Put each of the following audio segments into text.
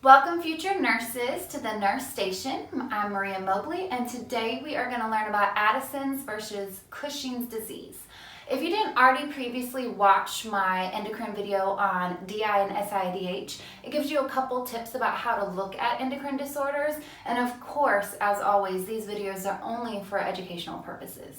Welcome future nurses to the Nurse Station. I'm Maria Mobley, and today we are going to learn about Addison's versus Cushing's disease. If you didn't already previously watch my endocrine video on DI and SIADH, it gives you a couple tips about how to look at endocrine disorders, and of course, as always, these videos are only for educational purposes.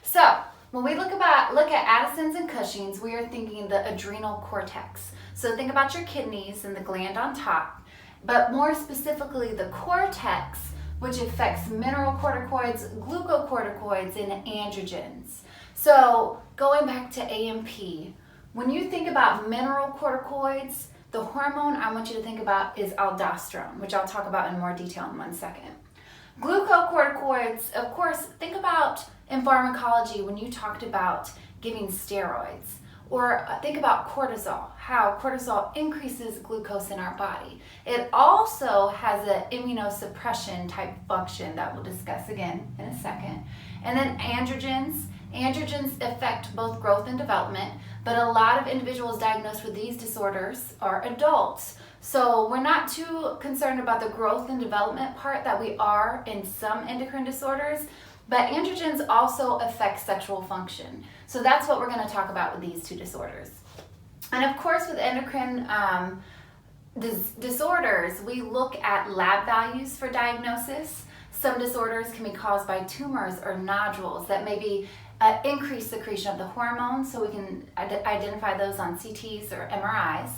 So, when we look at Addison's and Cushing's, we are thinking the adrenal cortex. So think about your kidneys and the gland on top, but more specifically the cortex, which affects mineralocorticoids, glucocorticoids, and androgens. So going back to AMP, when you think about mineralocorticoids, the hormone I want you to think about is aldosterone, which I'll talk about in more detail in 1 second. Glucocorticoids, of course, think about in pharmacology when you talked about giving steroids. Or think about cortisol, how cortisol increases glucose in our body. It also has an immunosuppression type function that we'll discuss again in a second. And then androgens. Androgens affect both growth and development, but a lot of individuals diagnosed with these disorders are adults. So we're not too concerned about the growth and development part that we are in some endocrine disorders. But androgens also affect sexual function. So that's what we're going to talk about with these two disorders. And of course, with endocrine disorders, we look at lab values for diagnosis. Some disorders can be caused by tumors or nodules that maybe increase secretion of the hormones, so we can identify those on CTs or MRIs.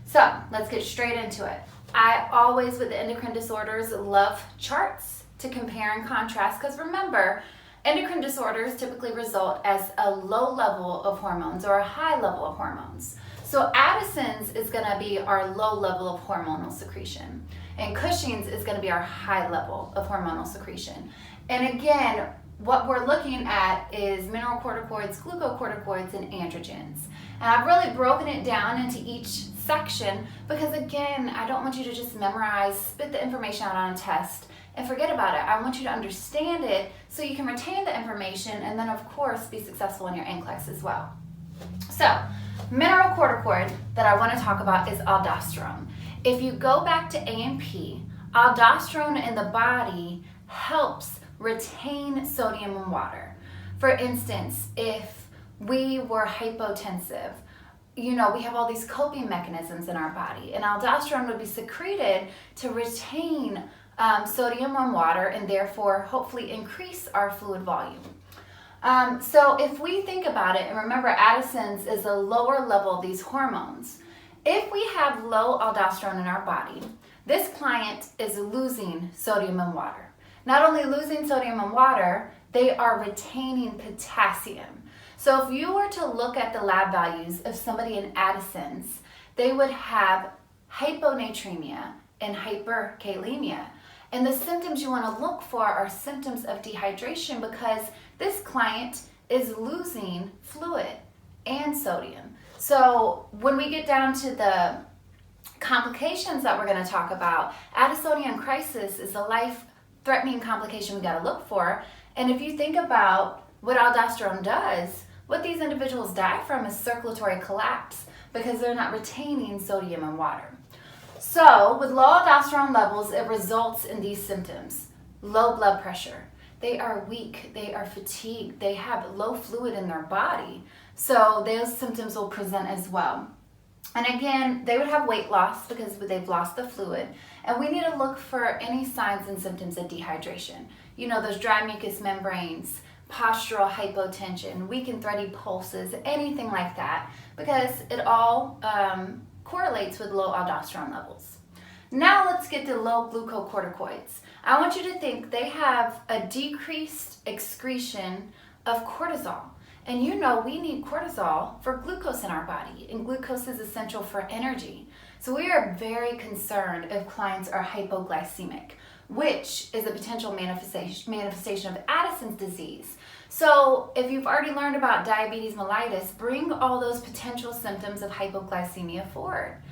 So let's get straight into it. I always, with the endocrine disorders, love charts to compare and contrast, because remember, endocrine disorders typically result as a low level of hormones or a high level of hormones. So Addison's is going to be our low level of hormonal secretion, and Cushing's is going to be our high level of hormonal secretion. And again, what we're looking at is mineralocorticoids, glucocorticoids, and androgens. And I've really broken it down into each section because, again, I don't want you to just memorize, spit the information out on a test, and forget about it. I want you to understand it so you can retain the information and then, of course, be successful in your NCLEX as well. So, mineralocorticoid that I want to talk about is aldosterone. If you go back to AMP, aldosterone in the body helps retain sodium in water. For instance, if we were hypotensive, we have all these coping mechanisms in our body, and aldosterone would be secreted to retain sodium in water and therefore hopefully increase our fluid volume. So if we think about it, and remember Addison's is a lower level of these hormones, if we have low aldosterone in our body, this client is losing sodium in water. Not only losing sodium in water, they are retaining potassium. So if you were to look at the lab values of somebody in Addison's, they would have hyponatremia and hyperkalemia. And the symptoms you want to look for are symptoms of dehydration, because this client is losing fluid and sodium. So when we get down to the complications that we're going to talk about, Addisonian crisis is a life-threatening complication we got to look for. And if you think about what aldosterone does, what these individuals die from is circulatory collapse because they're not retaining sodium in water. So, with low aldosterone levels, it results in these symptoms. Low blood pressure. They are weak, they are fatigued, they have low fluid in their body. So, those symptoms will present as well. And again, they would have weight loss because they've lost the fluid. And we need to look for any signs and symptoms of dehydration. Those dry mucous membranes, postural hypotension, weak and thready pulses, anything like that, because it all correlates with low aldosterone levels. Now let's get to low glucocorticoids. I want you to think they have a decreased excretion of cortisol. And we need cortisol for glucose in our body, and glucose is essential for energy. So we are very concerned if clients are hypoglycemic, which is a potential manifestation of Addison's disease. So if you've already learned about diabetes mellitus, bring all those potential symptoms of hypoglycemia forward.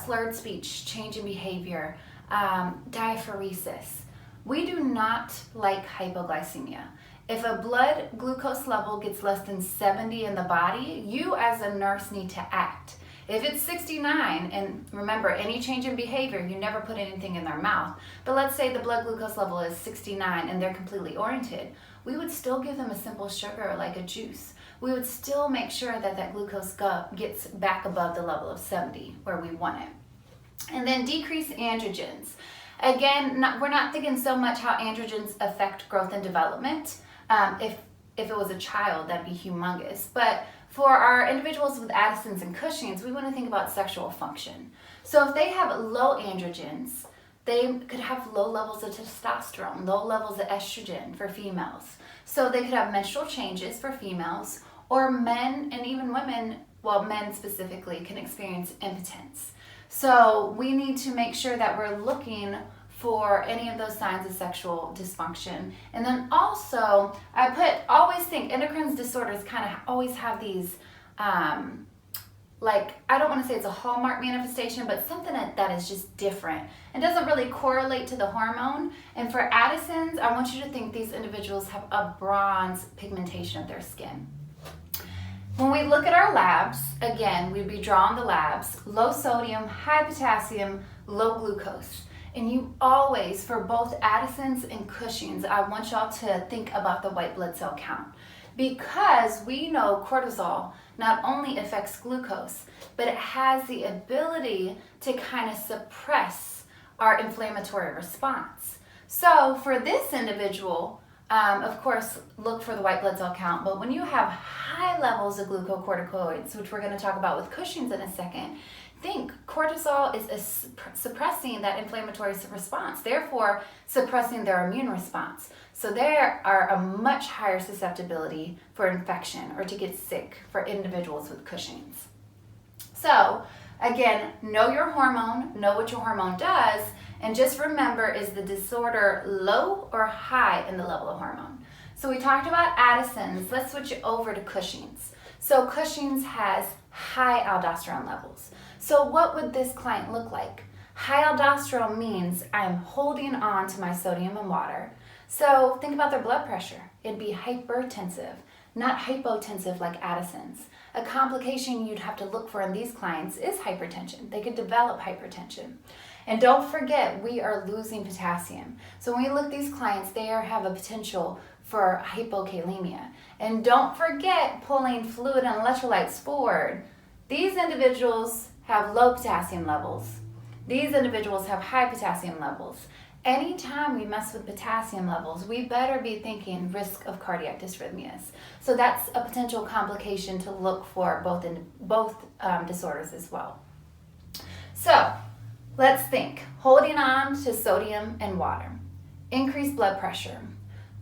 Slurred speech, change in behavior, diaphoresis. We do not like hypoglycemia. If a blood glucose level gets less than 70 in the body, you as a nurse need to act. If it's 69, and remember, any change in behavior, you never put anything in their mouth, but let's say the blood glucose level is 69 and they're completely oriented, we would still give them a simple sugar like a juice. We would still make sure that that glucose gets back above the level of 70 where we want it. And then decrease androgens. Again, we're not thinking so much how androgens affect growth and development. If it was a child, that'd be humongous. But for our individuals with Addisons and Cushing's, we want to think about sexual function. So if they have low androgens, they could have low levels of testosterone, low levels of estrogen for females. So they could have menstrual changes for females, or men and even women, well, men specifically, can experience impotence. So we need to make sure that we're looking for any of those signs of sexual dysfunction. And then also, always think endocrine disorders kind of always have these, like, I don't want to say it's a hallmark manifestation, but something that is just different and doesn't really correlate to the hormone. And for Addison's, I want you to think these individuals have a bronze pigmentation of their skin. When we look at our labs, again, we'd be drawing the labs, low sodium, high potassium, low glucose. And you always, for both Addison's and Cushing's, I want y'all to think about the white blood cell count. Because we know cortisol not only affects glucose, but it has the ability to kind of suppress our inflammatory response. So for this individual, of course, look for the white blood cell count, but when you have high levels of glucocorticoids, which we're going to talk about with Cushing's in a second, think cortisol is suppressing that inflammatory response, therefore suppressing their immune response. So there are a much higher susceptibility for infection or to get sick for individuals with Cushing's. So again, know your hormone, know what your hormone does, and just remember, is the disorder low or high in the level of hormone? So we talked about Addison's. Let's switch it over to Cushing's. So Cushing's has high aldosterone levels. So what would this client look like? High aldosterone means I'm holding on to my sodium and water. So think about their blood pressure. It'd be hypertensive, not hypotensive like Addison's. A complication you'd have to look for in these clients is hypertension. They could develop hypertension. And don't forget, we are losing potassium. So when we look at these clients, they have a potential for hypokalemia. And don't forget pulling fluid and electrolytes forward. These individuals have low potassium levels. These individuals have high potassium levels. Anytime we mess with potassium levels, we better be thinking risk of cardiac dysrhythmias. So that's a potential complication to look for both disorders as well. So let's think. Holding on to sodium and water. Increased blood pressure.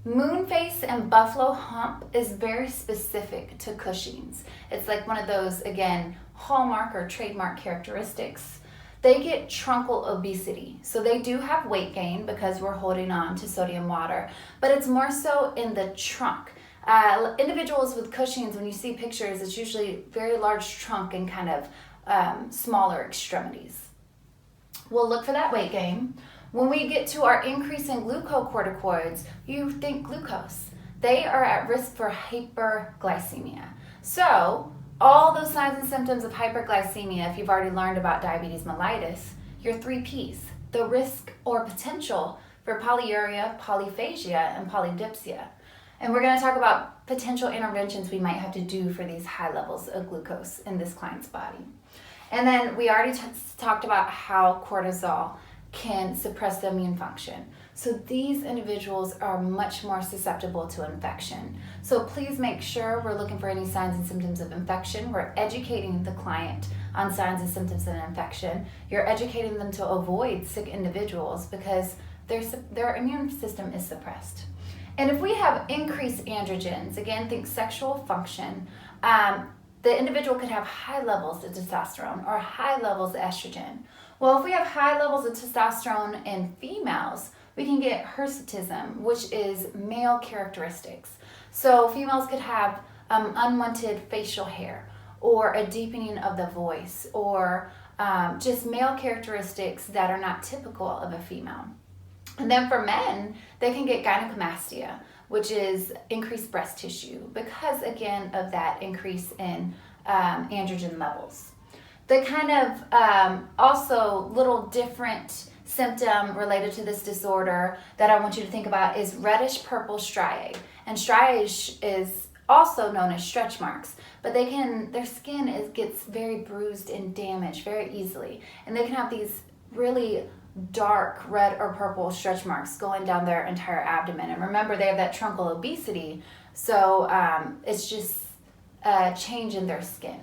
Moon face and buffalo hump is very specific to Cushing's. It's like one of those, again, hallmark or trademark characteristics. They get truncal obesity. So they do have weight gain because we're holding on to sodium water, but it's more so in the trunk. Individuals with Cushing's, when you see pictures, it's usually very large trunk and kind of smaller extremities. We'll look for that weight gain. When we get to our increase in glucocorticoids, you think glucose. They are at risk for hyperglycemia. So all those signs and symptoms of hyperglycemia, if you've already learned about diabetes mellitus, your 3 Ps, the risk or potential for polyuria, polyphagia, and polydipsia. And we're going to talk about potential interventions we might have to do for these high levels of glucose in this client's body. And then we already talked about how cortisol can suppress the immune function. So these individuals are much more susceptible to infection. So please make sure we're looking for any signs and symptoms of infection. We're educating the client on signs and symptoms of infection. You're educating them to avoid sick individuals because their immune system is suppressed. And if we have increased androgens, again, think sexual function, the individual could have high levels of testosterone or high levels of estrogen. Well, if we have high levels of testosterone in females, we can get hirsutism, which is male characteristics. So females could have unwanted facial hair or a deepening of the voice or just male characteristics that are not typical of a female. And then for men, they can get gynecomastia, which is increased breast tissue because, again, of that increase in androgen levels. The kind of also little different symptom related to this disorder that I want you to think about is reddish purple striae. And striae is also known as stretch marks, but their skin gets very bruised and damaged very easily. And they can have these really dark red or purple stretch marks going down their entire abdomen. And remember, they have that truncal obesity, so it's just a change in their skin.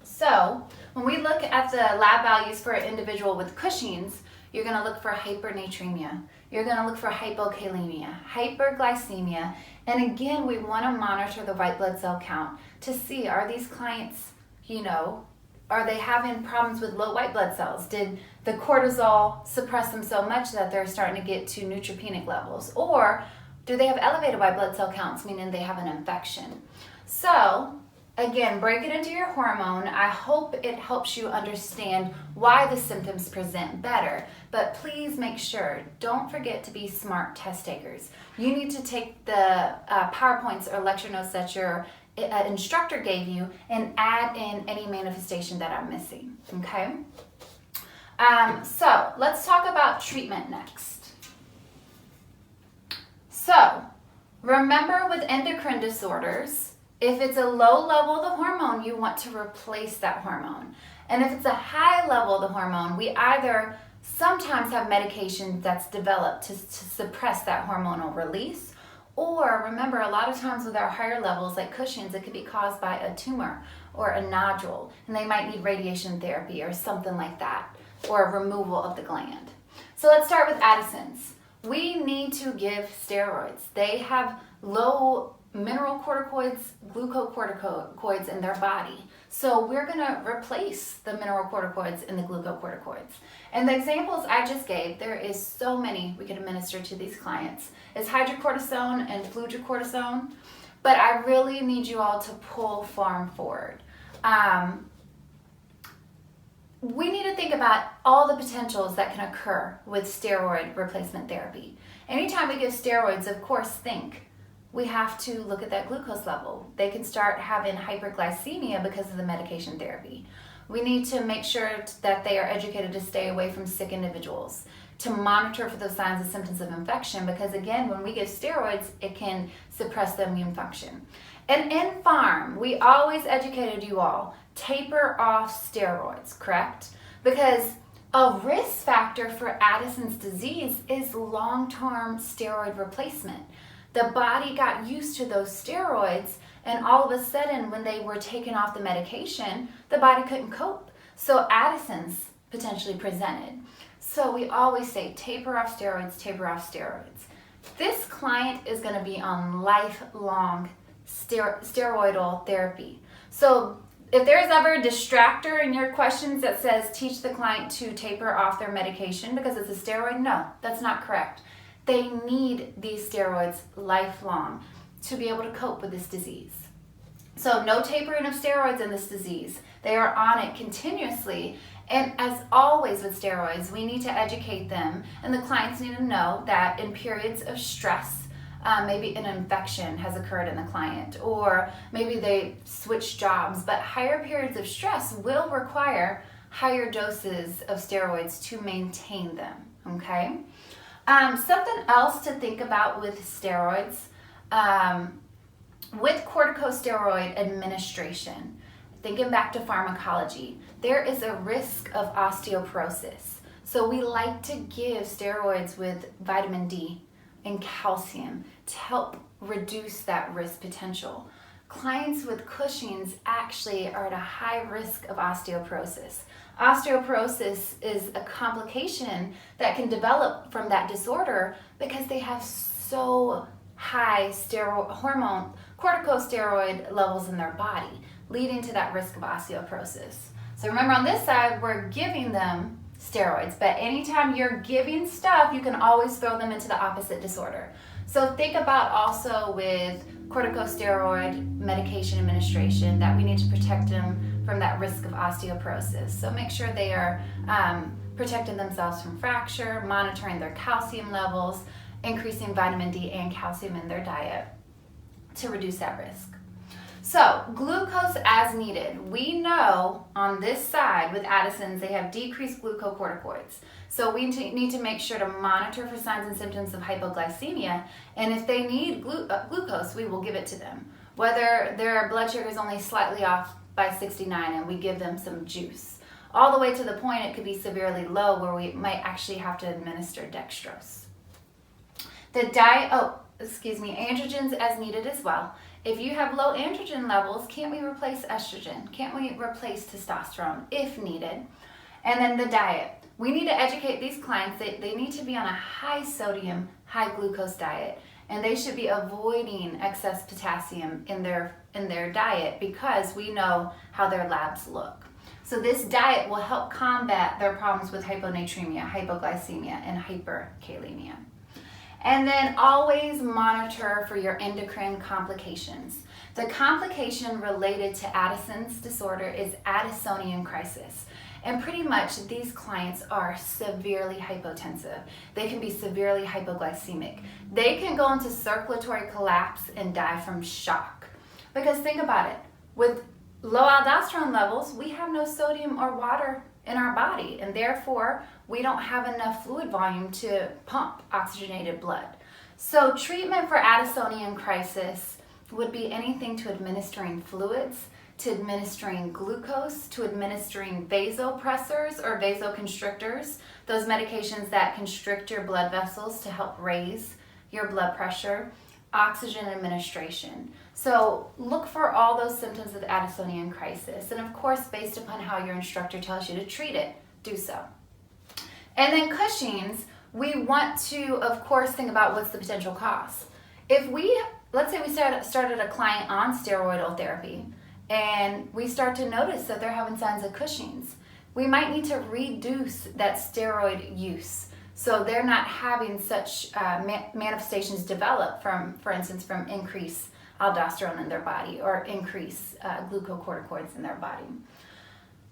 So when we look at the lab values for an individual with Cushing's, you're going to look for hypernatremia. You're going to look for hypokalemia, hyperglycemia, and again, we want to monitor the white blood cell count to see, are these clients, are they having problems with low white blood cells? Did the cortisol suppress them so much that they're starting to get to neutropenic levels? Or do they have elevated white blood cell counts, meaning they have an infection? So again, break it into your hormone. I hope it helps you understand why the symptoms present better. But please make sure, don't forget to be smart test takers. You need to take the PowerPoints or lecture notes that your instructor gave you and add in any manifestation that I'm missing, okay? So let's talk about treatment next. So remember, with endocrine disorders, if it's a low level of the hormone, you want to replace that hormone. And if it's a high level of the hormone, we either sometimes have medication that's developed to suppress that hormonal release, or remember, a lot of times with our higher levels like Cushing's, it could be caused by a tumor or a nodule, and they might need radiation therapy or something like that, or a removal of the gland. So let's start with Addison's. We need to give steroids. They have low mineral corticoids, glucocorticoids in their body. So we're going to replace the mineral corticoids and the glucocorticoids. And the examples I just gave, there is so many we can administer to these clients. It's hydrocortisone and fludrocortisone, but I really need you all to pull forward. We need to think about all the potentials that can occur with steroid replacement therapy. Anytime we give steroids, of course, we have to look at that glucose level. They can start having hyperglycemia because of the medication therapy. We need to make sure that they are educated to stay away from sick individuals, to monitor for those signs and symptoms of infection, because again, when we give steroids, it can suppress the immune function. And in pharm, we always educated you all, taper off steroids, correct? Because a risk factor for Addison's disease is long-term steroid replacement. The body got used to those steroids, and all of a sudden, when they were taken off the medication, the body couldn't cope. So Addison's potentially presented. So we always say, taper off steroids, taper off steroids. This client is going to be on lifelong steroidal therapy. So if there's ever a distractor in your questions that says, teach the client to taper off their medication because it's a steroid, no, that's not correct. They need these steroids lifelong to be able to cope with this disease. So no tapering of steroids in this disease. They are on it continuously. And as always with steroids, we need to educate them, and the clients need to know that in periods of stress, maybe an infection has occurred in the client, or maybe they switch jobs, but higher periods of stress will require higher doses of steroids to maintain them, okay? Something else to think about with steroids, with corticosteroid administration, thinking back to pharmacology, there is a risk of osteoporosis. So we like to give steroids with vitamin D and calcium to help reduce that risk potential. Clients with Cushing's actually are at a high risk of osteoporosis. Osteoporosis is a complication that can develop from that disorder because they have so high corticosteroid levels in their body, leading to that risk of osteoporosis. So remember, on this side, we're giving them steroids, but anytime you're giving stuff, you can always throw them into the opposite disorder. So think about also with corticosteroid medication administration that we need to protect them from that risk of osteoporosis. So make sure they are protecting themselves from fracture, monitoring their calcium levels, increasing vitamin D and calcium in their diet to reduce that risk. So glucose as needed. We know on this side with Addisons, they have decreased glucocorticoids. So we need to make sure to monitor for signs and symptoms of hypoglycemia. And if they need glucose, we will give it to them. Whether their blood sugar is only slightly off by 69 and we give them some juice. All the way to the point it could be severely low where we might actually have to administer dextrose. The androgens as needed as well. If you have low androgen levels, can't we replace estrogen? Can't we replace testosterone if needed? And then the diet. We need to educate these clients that they need to be on a high sodium, high glucose diet. And they should be avoiding excess potassium in their diet because we know how their labs look. So this diet will help combat their problems with hyponatremia, hypoglycemia, and hyperkalemia. And then always monitor for your endocrine complications. The complication related to Addison's disorder is Addisonian crisis. And pretty much these clients are severely hypotensive. They can be severely hypoglycemic. They can go into circulatory collapse and die from shock. Because think about it, with low aldosterone levels, we have no sodium or water in our body, and therefore we don't have enough fluid volume to pump oxygenated blood. So treatment for Addisonian crisis would be anything to administering fluids, to administering glucose, to administering vasopressors or vasoconstrictors, those medications that constrict your blood vessels to help raise your blood pressure, oxygen administration. So look for all those symptoms of Addisonian crisis. And of course, based upon how your instructor tells you to treat it, do so. And then Cushing's, we want to, of course, think about what's the potential cause. If let's say we started a client on steroidal therapy, and we start to notice that they're having signs of Cushing's, we might need to reduce that steroid use. So they're not having such manifestations develop from, for instance, from increased aldosterone in their body or increased glucocorticoids in their body.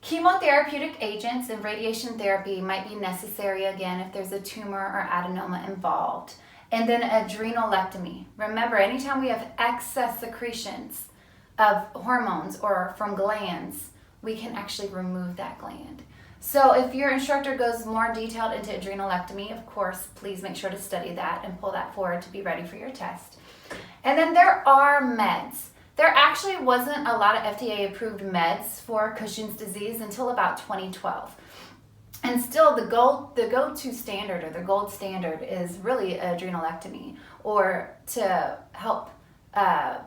Chemotherapeutic agents and radiation therapy might be necessary again if there's a tumor or adenoma involved. And then adrenalectomy. Remember, anytime we have excess secretions of hormones or from glands, we can actually remove that gland. So if your instructor goes more detailed into adrenalectomy, of course, please make sure to study that and pull that forward to be ready for your test. And then there are meds. There actually wasn't a lot of FDA-approved meds for Cushing's disease until about 2012. And still the go-to standard or the gold standard is really adrenalectomy or to help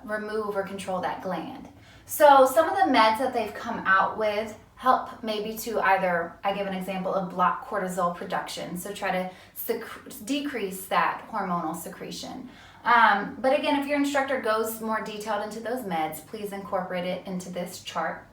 remove or control that gland. So some of the meds that they've come out with help maybe to either, I give an example of block cortisol production, so try to decrease that hormonal secretion. But again, if your instructor goes more detailed into those meds, please incorporate it into this chart.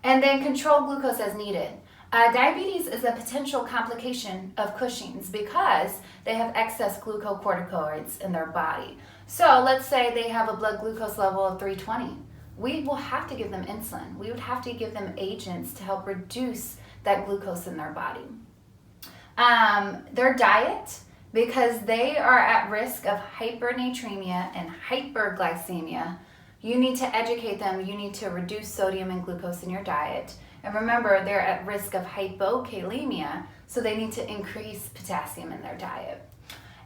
And then control glucose as needed. Diabetes is a potential complication of Cushing's because they have excess glucocorticoids in their body. So let's say they have a blood glucose level of 320. We will have to give them insulin. We would have to give them agents to help reduce that glucose in their body. Their diet, because they are at risk of hypernatremia and hyperglycemia, you need to educate them. You need to reduce sodium and glucose in your diet. And remember, they're at risk of hypokalemia, so they need to increase potassium in their diet.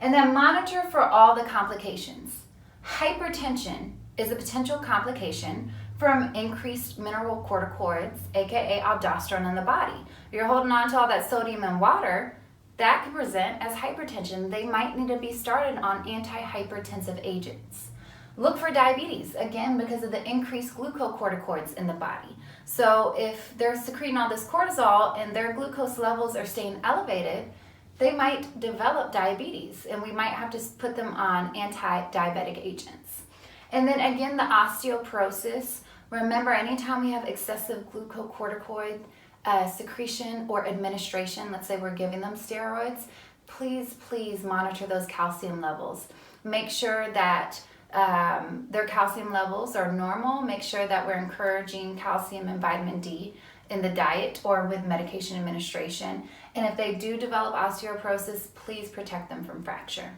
And then monitor for all the complications. Hypertension is a potential complication from increased mineralocorticoids, aka aldosterone in the body. You're holding on to all that sodium and water, that could present as hypertension. They might need to be started on antihypertensive agents. Look for diabetes, again, because of the increased glucocorticoids in the body. So if they're secreting all this cortisol and their glucose levels are staying elevated, they might develop diabetes, and we might have to put them on anti-diabetic agents. And then again, the osteoporosis. Remember, anytime we have excessive glucocorticoid secretion or administration, let's say we're giving them steroids, please monitor those calcium levels. Make sure that their calcium levels are normal. Make sure that we're encouraging calcium and vitamin D in the diet or with medication administration. And if they do develop osteoporosis, please protect them from fracture.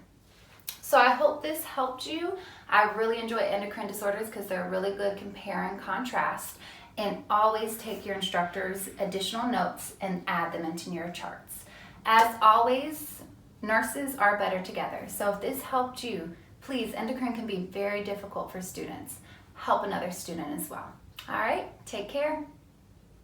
So I hope this helped you. I really enjoy endocrine disorders because they're a really good compare and contrast. And always take your instructor's additional notes and add them into your charts. As always, nurses are better together. So if this helped you, please, endocrine can be very difficult for students. Help another student as well. All right, take care.